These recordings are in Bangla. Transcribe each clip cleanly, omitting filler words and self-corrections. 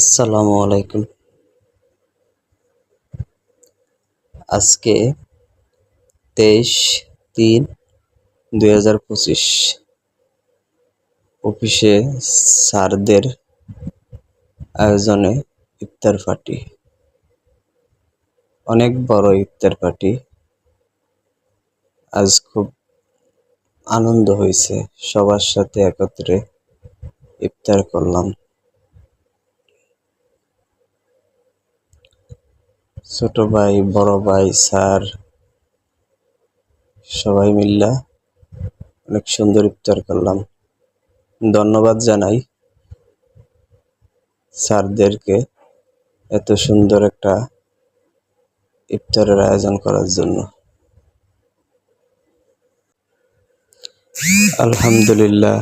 আসসালামু আলাইকুম। আজকে 23/3/2025 অফিসে স্যারদের আয়োজনে ইফতার পার্টি। অনেক বড় ইফতার পার্টি। আজ খুব আনন্দ হয়েছে, সবার সাথে একত্রে ইফতার করলাম। ছোট ভাই, বড় ভাই, স্যার সবাই মিল্লা অনেক সুন্দর ইফতার করলাম। ধন্যবাদ জানাই স্যারদেরকে এত সুন্দর একটা ইফতারের আয়োজন করার জন্য। আলহামদুলিল্লাহ,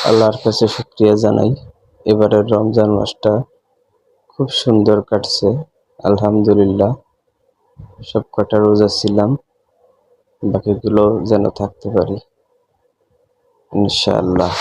আল্লাহর কাছে শুকরিয়া জানাই, এবারের রমজান মাসটা খুব সুন্দর কাটছে। আলহামদুলিল্লাহ, সব কটা রোজা ছিলাম, বাকিগুলো যেন থাকতে পারি ইনশাআল্লাহ।